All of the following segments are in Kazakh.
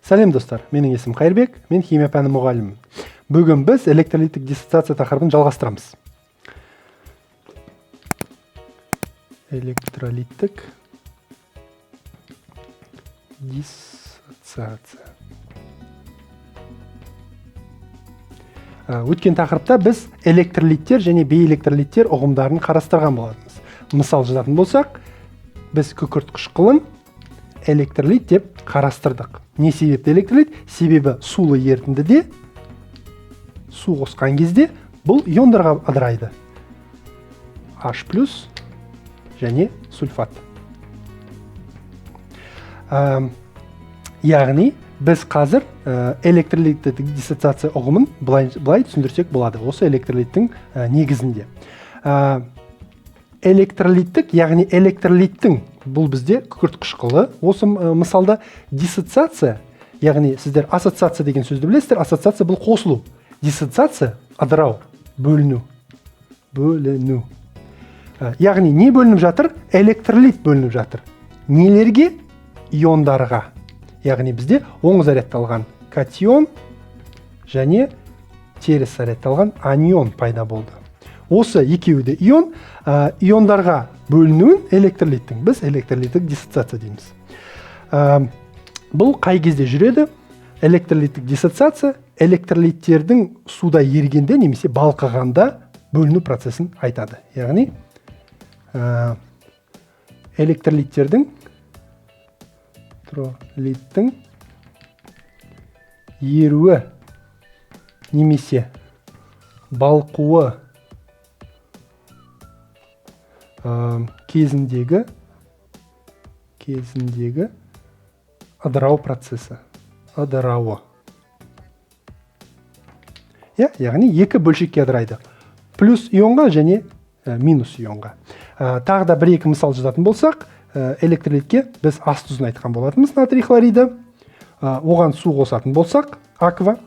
Сәлем достар, менің есім Қайырбек, мен химия пәні мұғалімімін. Бүгін біз электролиттік диссоциация тақырыбын жалғастырамыз. Электролиттік диссоциация. Өткен тақырыпта біз электролиттер және бейэлектролиттер ұғымдарын қарастырған болатынбыз. Мысал жазатын болсақ, біз күкірт қышқылын электролит деп қарастырдық. Не себепті электролит? Себебі сулы ерітіндіде су қосқан кезде бұл иондарға ыдырайды. H+ және сульфат. Яғни біз қазір электролиттік диссоциация ұғымын былай түсіндірсек болады. Осы электролиттің негізінде. Электролиттік, яғни электролиттің бұл бізде күкірт қышқылы. Осы мысалда диссоциация, яғни сіздер ассоциация деген сөзді білесіздер. Ассоциация бұл қосылу. Диссоциация ыдырау, бөліну. Яғни не бөлініп жатыр? Электролит бөлініп жатыр. Нелерге? Иондарға. Яғни бізде оң зарядталған катион және теріс зарядталған анион пайда болды. Осы екеуі де ион, иондарға бөлінуін электролиттің біз электролиттік диссоциация дейміз. Бұл қай кезде жүреді? Электролиттік диссоциация электролиттердің суда ерігенде немесе балқығанда бөліну процесін айтады. Яғни электролиттердің еруі немесе балқуы кезіндегі ыдырау процесі. Ыдырауы. Яғни екі бөлшекке ыдырайды. Плюс ионға және минус ионға. Тағы да бір-екі мысал жазатын болсақ, электролитке біз ас тұзын айтқан болатынбыз, натрий хлориді. Оған су қосатын болсақ, аква,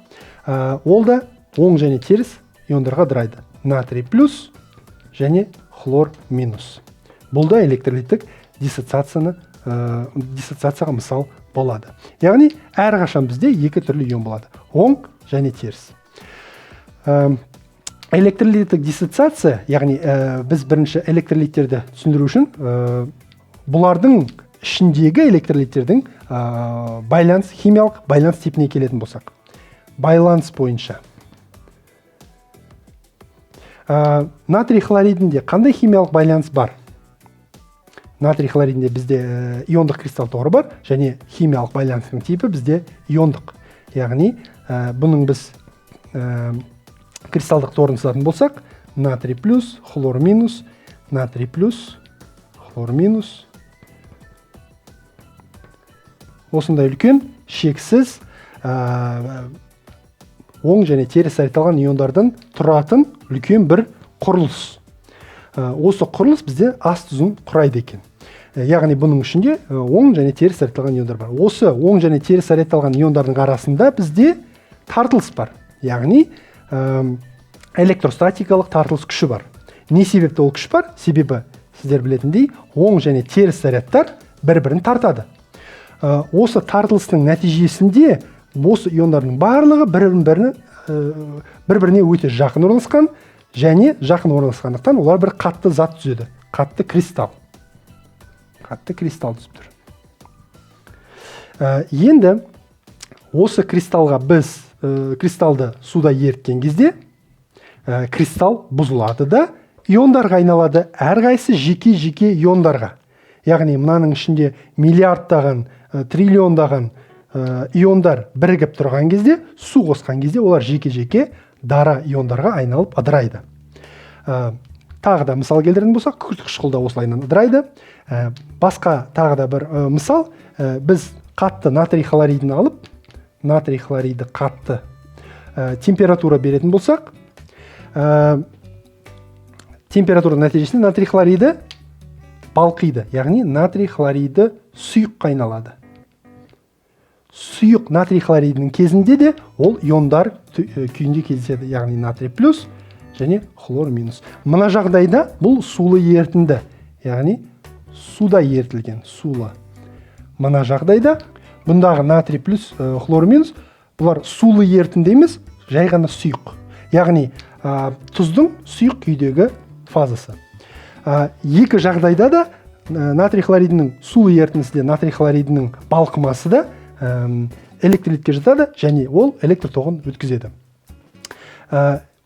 ол да оң және теріс иондарға ыдырайды. Натрий плюс және хлор минус. Бұл да электролиттік диссоциацияға мысал болады. Яғни әрқашан бізде екі түрлі ион болады. Оң және теріс. Электролиттік диссоциация, яғни біз бірінші электролиттерді түсіндіру үшін бұлардың ішіндегі электролиттердің байланыс, химиялық байланыс типіне келетін болсақ. Байланыс бойынша. Натрий хлоридінде қандай химиялық байланыс бар? Натрий хлоридінде бізде иондық кристалл торы бар, және химиялық байланыстың типі бізде иондық. Яғни бұның біз кристалдық торын сызатын болсақ, натрий плюс, хлор минус, натрий плюс, хлор минус. Осындай үлкен, шексіз, оң және теріс зарядталған иондардан тұратын үлкен бір құрылыс. Осы құрылыс бізде ас тұзын құрайды екен. Яғни бұның ішінде оң және теріс зарядталған иондар бар. Осы оң және теріс зарядталған иондардың арасында бізде тартылыс бар. Яғни электростатикалық тартылыс күші бар. Не себепті ол күш бар? Себебі сіздер білетіндей, оң және теріс зарядтар бір-бірін тартады. Осы тартылыстың нәтижесінде осы иондардың барлығы бір-біріне өте жақын орналасқан, және жақын орналасқандықтан олар бір қатты зат түзеді. Қатты кристалл. Қатты кристалл түзіп тұр. Енді осы кристаллға біз кристаллды суда еріткен кезде кристалл бұзылады да иондарға айналады, әрқайсысы жеке-жеке иондарға. Яғни мынаның ішінде миллиардтаған, триллиондаған иондар бірігіп тұрған кезде, су қосқан кезде олар жеке-жеке дара иондарға айналып ыдырайды. Тағы да мысал келтіретін болсақ, күкірт қышқылда осылайынан ыдырайды. Басқа тағы да бір мысал, біз қатты натрий хлоридін алып, натрий хлориді қатты температура беретін болсақ, температура нәтижесінде натрий хлориді балқиды. Яғни натрий хлориді сұйыққа айналады. Сұйық натрий хлоридінің кезінде де ол иондар күйінде кездеседі. Яғни натрий плюс және хлор минус. Мына жағдайда бұл сулы ерітінді. Яғни суда ерітілген сулы. Мына жағдайда бұндағы натрий плюс хлор минус, бұлар сулы ерітінді емес, жай ғана сұйық. Яғни тұздың сұйық күйдегі фазасы. Екі жағдайда да натрий хлоридінің сулы ерітіндісінде натрий хлоридінің балқымасы да электролитке жатады, және ол электр тоғын өткізеді.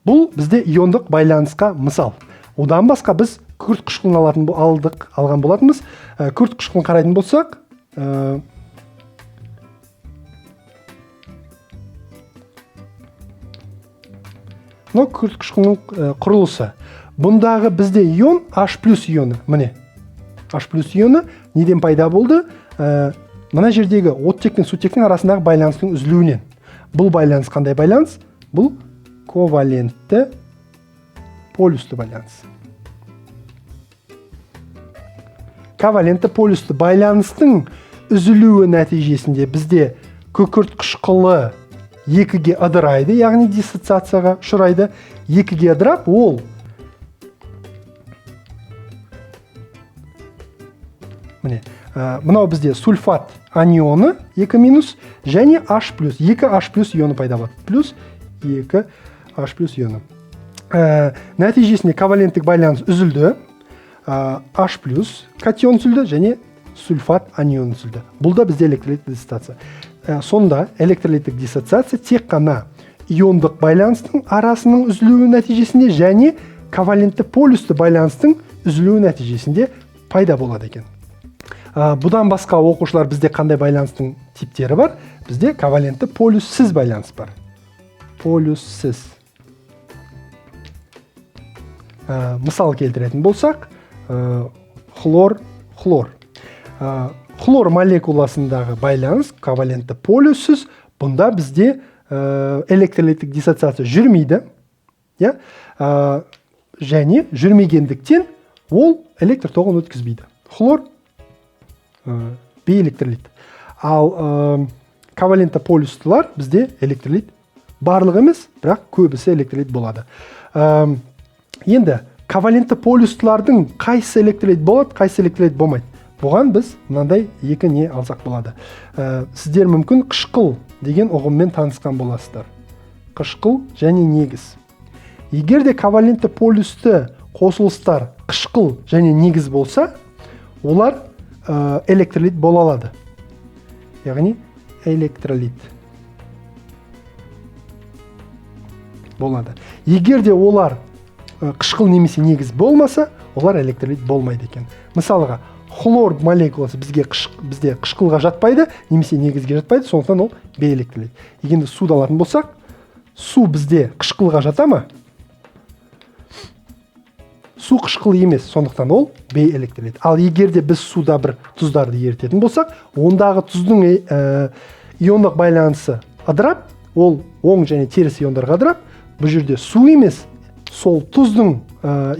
Бұл бізде иондық байланысқа мысал. Одан басқа біз күрт қышқылын алған болатынбыз. Күрт қышқылын қарайтын болсақ, мынау күрт қышқылының құрылысы. Бұндағы бізде ион H+ ионы, міне. H+ ионы неден пайда болды? Мына жердегі оттек пен сутектің арасындағы байланыстың үзілуінен. Бұл байланыс қандай байланыс? Бұл ковалентті полюсті байланыс. Ковалентті полюсті байланыстың үзілуі нәтижесінде бізде күкірт қышқылы екіге ыдырайды, яғни диссоциацияға ұшырайды. Екіге ыдырап, ол міне, мынау бізде сульфат анионы 2- және H+, 2H+ ионы пайда болады. Плюс 2H+ ионы. Нәтижесінде коваленттік байланыс үзілді. H+ катион үзілді және сульфат анион үзілді. Бұл да бізде электролиттік диссоциация. Сонда электролиттік диссоциация тек қана иондық байланыстың арасының үзілуі нәтижесінде және ковалентті полюсті байланыстың үзілуі нәтижесінде пайда болады екен. Бұдан басқа оқушылар бізде қандай байланыстың типтері бар? Бізде ковалентті полюссіз байланыс бар. Полюссіз. Мысал келтіретін болсақ, хлор. Хлор молекуласындағы байланыс ковалентті полюссіз. Бұнда бізде электролиттік диссоциация жүрмейді. Және жүрмегендіктен ол электр тоғын өткізбейді. Хлор бейэлектролит. Ал ковалентті полюстылар бізде электролит барлық емес, бірақ көбісі электролит болады. Енді ковалентті полюстылардың қайсы электролит болады, қайсы электролит болмайды. Бұған біз мынандай екі не алсақ болады. Сіздер мүмкін қышқыл деген ұғыммен танысқан боласыздар. Қышқыл және негіз. Егер де ковалентті полюсті қосылыстар қышқыл және негіз болса, олар электролит бола алады. Яғни электролит болады. Егер де олар қышқыл немесе негіз болмаса, олар электролит болмайды екен. Мысалға, хлор молекуласы бізде қышқылға жатпайды, немесе негізге жатпайды, сондықтан ол бейэлектролит. Егер де суды алатын болсақ, су бізде қышқылға жата ма? Су қышқыл емес, сондықтан ол бейэлектролит. Ал егер де біз суда бір тұздарды ерітетін болсақ, ондағы тұздың иондық байланысы ыдырап, ол оң және теріс иондарға ыдырап, бұл жерде су емес, сол тұздың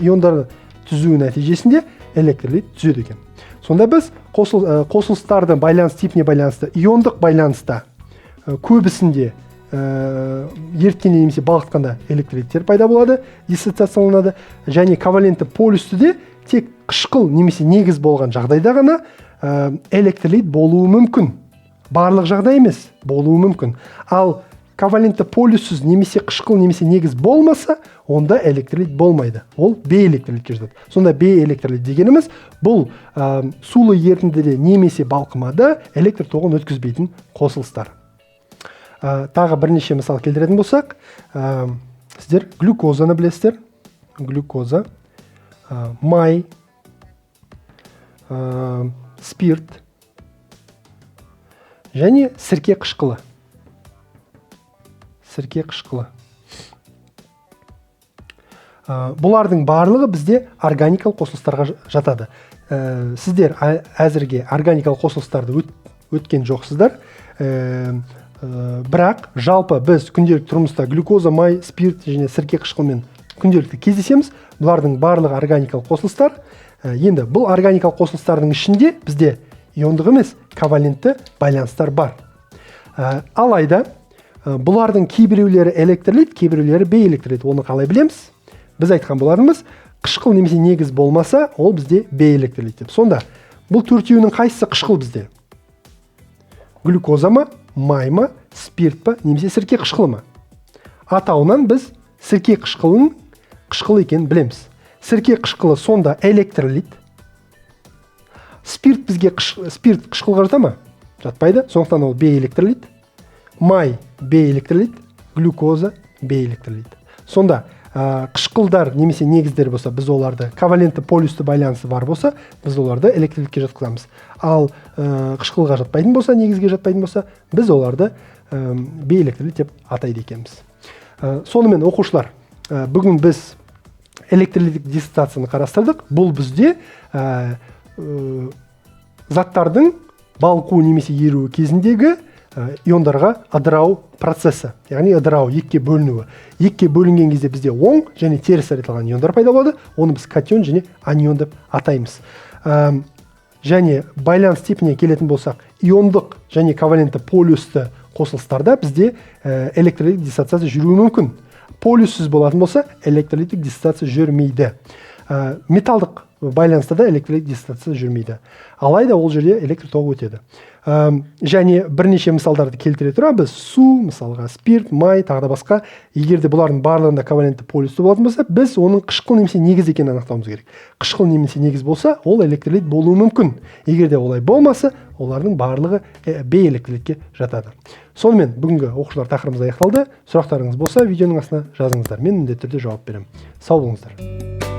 иондары түзуі нәтижесінде электролит түзеді екен. Сонда біз қосылыстардың байланыс типіне байланысты иондық байланыста көбісінде еріткенде немесе балқытқанда электролиттер пайда болады, диссоциацияланады, және ковалентті полюстіде тек қышқыл немесе негіз болған жағдайда ғана электролит болуы мүмкін. Барлық жағдай емес, болуы мүмкін. Ал ковалентті полюссіз немесе қышқыл немесе негіз болмаса, онда электролит болмайды. Ол бейэлектролитке жатады. Сонда бейэлектролит дегеніміз бұл сулы ерітіндіде немесе балқымада электр тоғын өткізбейтін қосылыстар. Тағы бірнеше мысал келтіретін болсақ, сіздер глюкозаны білесіздер. Глюкоза, май, спирт және сірке қышқылы. Сірке қышқылы. Бұлардың барлығы бізде органикалық қосылыстарға жатады. Сіздер әзірге органикалық қосылыстарды өткен жоқсыздар. Бірақ жалпы біз күнделікті тұрмыста глюкоза, май, спирт және сірке қышқылмен күнделікті кездесеміз. Бұлардың барлығы органикалық қосылыстар. Енді бұл органикалық қосылыстардың ішінде бізде иондық емес, ковалентті байланыстар бар. Алайда бұлардың кейбіреулері электролит, кейбіреулері бейэлектролит. Оны қалай білеміз? Біз айтқан боларымыз, қышқыл немесе негіз болмаса, ол бізде бейэлектролит деп. Сонда бұл төртеуінің қайсысы қышқыл бізде? глюкоза ма, май ма, спирт па, немесе сірке қышқылы ма? Атауынан біз сірке қышқылының қышқыл екенін білеміз. Сірке қышқылы сонда электролит. Спирт бізге спирт қышқылға жата ма? Жатпайды. Сондықтан ол бейэлектролит. Май бейэлектролит, глюкоза бейэлектролит. Сонда қышқылдар немесе негіздер болса, біз оларды ковалентті полюсті байланысы бар болса, біз оларды электролитке жатқызамыз. Ал қышқылға жатпайтын болса, негізге жатпайтын болса, біз оларды бейэлектролит деп атайды екенбіз. Сонымен оқушылар, бүгін біз электролиттік диссоциацияны қарастырдық. Бұл бізде заттардың балқу немесе еруі кезіндегі иондарға ыдырау процесі, яғни ыдырау, екіге бөлінуі. Екіге бөлінген кезде бізде оң және теріс зарядталған иондар пайда болады. Оны біз катион және анион деп атаймыз. Және байланыс типіне келетін болсақ, иондық және ковалентті полюсті қосылыстарда бізде электролиттік диссоциация жүруі мүмкін. Полюссіз болатын болса, электролиттік диссоциация жүрмейді. Металдық байланыста да электролиттік диссоциация жүрмейді. Алайда ол жерде электр тоғы өтеді. Және бірнеше мысалдарды келтіре тұра, біз су, мысалға спирт, май, тағы да басқа, егер де бұлардың барлығында ковалентті полюсті болатын болса, біз оның қышқыл немесе негіз екенін анықтауымыз керек. Қышқыл немесе негіз болса, ол электролит болуы мүмкін. Егер де олай болмаса, олардың барлығы бейэлектролитке жатады. Сонымен бүгінгі оқушылар тақырыбымыз аяқталды. Сұрақтарыңыз болса, видеоның астына жазыңыздар. Мен міндетті түрде жауап беремін. Сау болыңыздар.